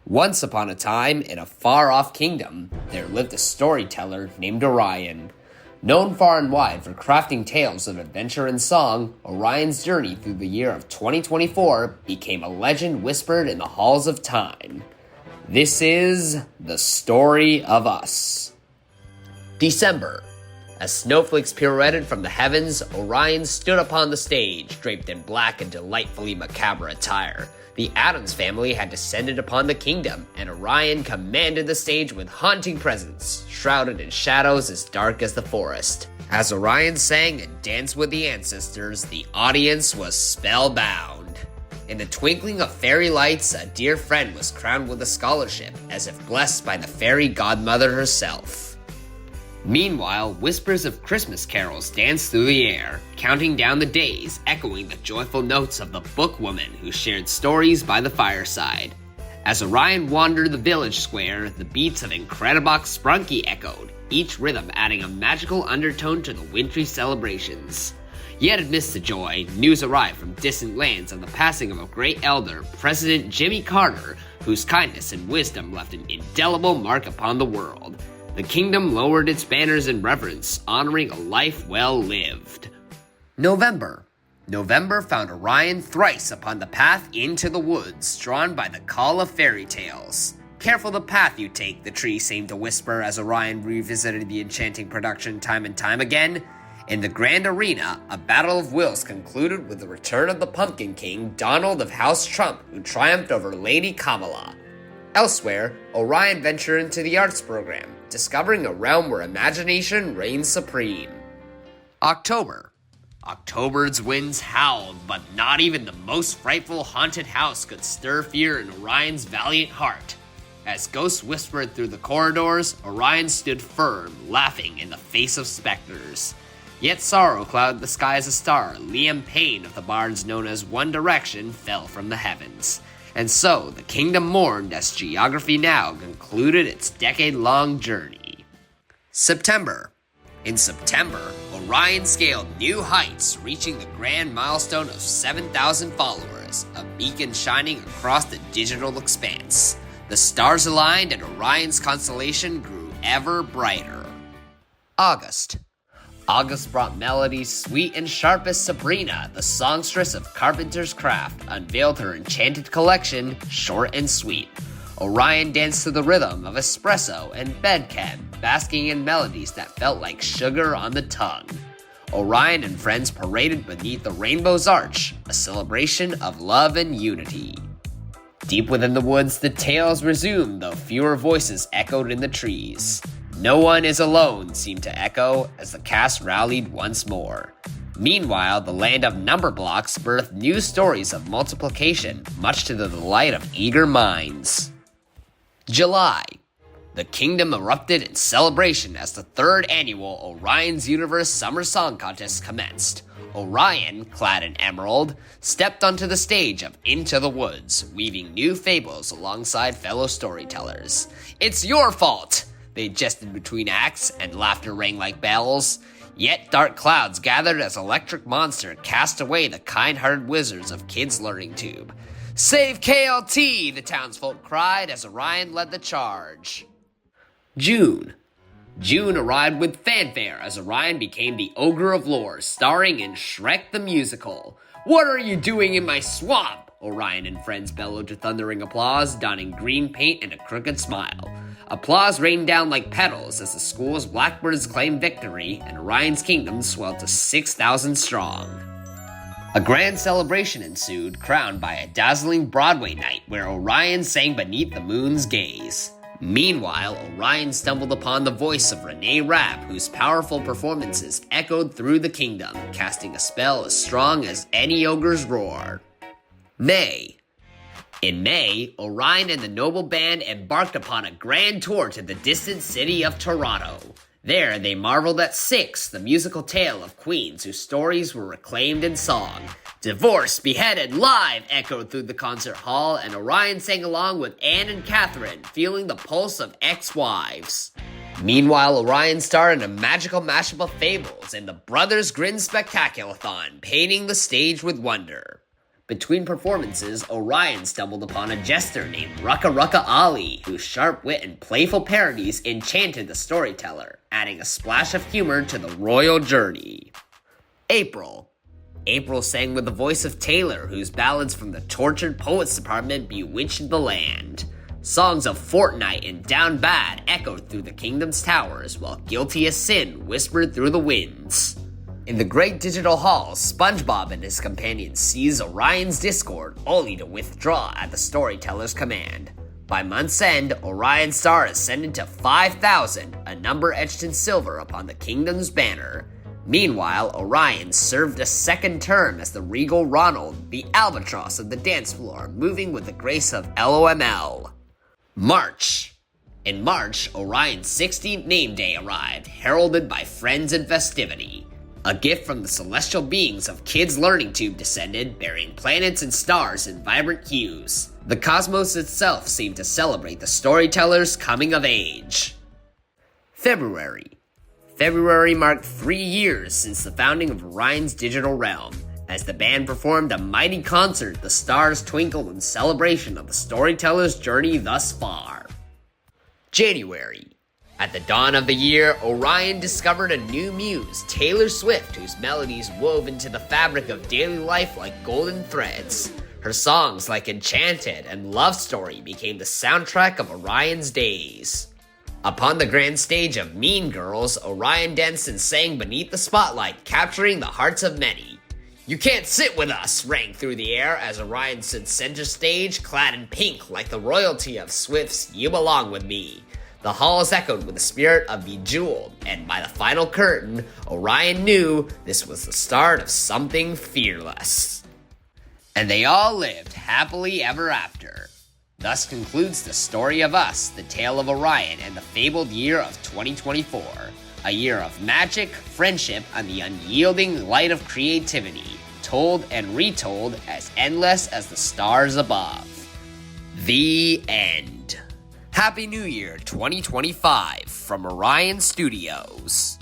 Once upon a time, in a far-off kingdom, there lived a storyteller named Orion. Known far and wide for crafting tales of adventure and song, Orion's journey through the year of 2024 became a legend whispered in the halls of time. This is the story of us. December. As snowflakes pirouetted from the heavens, Orion stood upon the stage, draped in black and delightfully macabre attire. The Addams family had descended upon the kingdom, and Orion commanded the stage with haunting presence, shrouded in shadows as dark as the forest. As Orion sang and danced with the ancestors, the audience was spellbound. In the twinkling of fairy lights, a dear friend was crowned with a scholarship, as if blessed by the fairy godmother herself. Meanwhile, whispers of Christmas carols danced through the air, counting down the days, echoing the joyful notes of the bookwoman who shared stories by the fireside. As Orion wandered the village square, the beats of Incredibox Sprunky echoed, each rhythm adding a magical undertone to the wintry celebrations. Yet amidst the joy, news arrived from distant lands of the passing of a great elder, President Jimmy Carter, whose kindness and wisdom left an indelible mark upon the world. The kingdom lowered its banners in reverence, honoring a life well lived. November. November found Orion thrice upon the path into the woods, drawn by the call of fairy tales. Careful the path you take, the tree seemed to whisper as Orion revisited the enchanting production time and time again. In the grand arena, a battle of wills concluded with the return of the Pumpkin King, Donald of House Trump, who triumphed over Lady Kamala. Elsewhere, Orion ventured into the arts program, discovering a realm where imagination reigns supreme. October. October's winds howled, but not even the most frightful haunted house could stir fear in Orion's valiant heart. As ghosts whispered through the corridors, Orion stood firm, laughing in the face of specters. Yet sorrow clouded the sky as a star. Liam Payne of the bards known as One Direction fell from the heavens. And so, the kingdom mourned as Geography Now concluded its decade-long journey. September. In September, Orion scaled new heights, reaching the grand milestone of 7,000 followers, a beacon shining across the digital expanse. The stars aligned and Orion's constellation grew ever brighter. August. August brought melodies sweet and sharp as Sabrina, the songstress of Carpenter's Craft, unveiled her enchanted collection, Short and Sweet. Orion danced to the rhythm of espresso and bedchem, basking in melodies that felt like sugar on the tongue. Orion and friends paraded beneath the rainbow's arch, a celebration of love and unity. Deep within the woods, the tales resumed, though fewer voices echoed in the trees. No one is alone seemed to echo as the cast rallied once more. Meanwhile, the land of number blocks birthed new stories of multiplication, much to the delight of eager minds. July. The kingdom erupted in celebration as the third annual Orion's Universe Summer Song Contest commenced. Orion, clad in emerald, stepped onto the stage of Into the Woods, weaving new fables alongside fellow storytellers. "It's your fault!" They jested between acts, and laughter rang like bells. Yet dark clouds gathered as Electric Monster cast away the kind-hearted wizards of Kids Learning Tube. "Save KLT!" the townsfolk cried as Orion led the charge. June. June arrived with fanfare as Orion became the Ogre of Lore, starring in Shrek the Musical. "What are you doing in my swamp?" Orion and friends bellowed to thundering applause, donning green paint and a crooked smile. Applause rained down like petals as the school's blackbirds claimed victory, and Orion's kingdom swelled to 6,000 strong. A grand celebration ensued, crowned by a dazzling Broadway night where Orion sang beneath the moon's gaze. Meanwhile, Orion stumbled upon the voice of Renee Rapp, whose powerful performances echoed through the kingdom, casting a spell as strong as any ogre's roar. May. In May, Orion and the Noble Band embarked upon a grand tour to the distant city of Toronto. There, they marveled at Six, the musical tale of queens whose stories were reclaimed in song. "Divorced, beheaded, live!" echoed through the concert hall, and Orion sang along with Anne and Catherine, feeling the pulse of ex-wives. Meanwhile, Orion starred in a magical mashup of fables and the Brothers Grin Spectaculathon, painting the stage with wonder. Between performances, Orion stumbled upon a jester named Rucka Rucka Ali, whose sharp wit and playful parodies enchanted the storyteller, adding a splash of humor to the royal journey. April. April sang with the voice of Taylor, whose ballads from the Tortured Poets Department bewitched the land. Songs of Fortnite and Down Bad echoed through the kingdom's towers, while Guilty as Sin whispered through the winds. In the Great Digital Hall, SpongeBob and his companions seize Orion's Discord, only to withdraw at the storyteller's command. By month's end, Orion's star ascended to 5,000, a number etched in silver upon the kingdom's banner. Meanwhile, Orion served a second term as the regal Ronald, the albatross of the dance floor, moving with the grace of LOML. March. In March, Orion's 16th name day arrived, heralded by friends and festivity. A gift from the celestial beings of Kids Learning Tube descended, bearing planets and stars in vibrant hues. The cosmos itself seemed to celebrate the storyteller's coming of age. February. February marked 3 years since the founding of Orion's digital realm. As the band performed a mighty concert, the stars twinkled in celebration of the storyteller's journey thus far. January. At the dawn of the year, Orion discovered a new muse, Taylor Swift, whose melodies wove into the fabric of daily life like golden threads. Her songs like Enchanted and Love Story became the soundtrack of Orion's days. Upon the grand stage of Mean Girls, Orion danced and sang beneath the spotlight, capturing the hearts of many. "You Can't Sit With Us" rang through the air as Orion stood center stage, clad in pink like the royalty of Swift's You Belong With Me. The halls echoed with the spirit of Bejeweled, and by the final curtain, Orion knew this was the start of something fearless. And they all lived happily ever after. Thus concludes the story of us, the tale of Orion and the fabled year of 2024. A year of magic, friendship, and the unyielding light of creativity, told and retold as endless as the stars above. The end. Happy New Year 2025 from Orion Studios.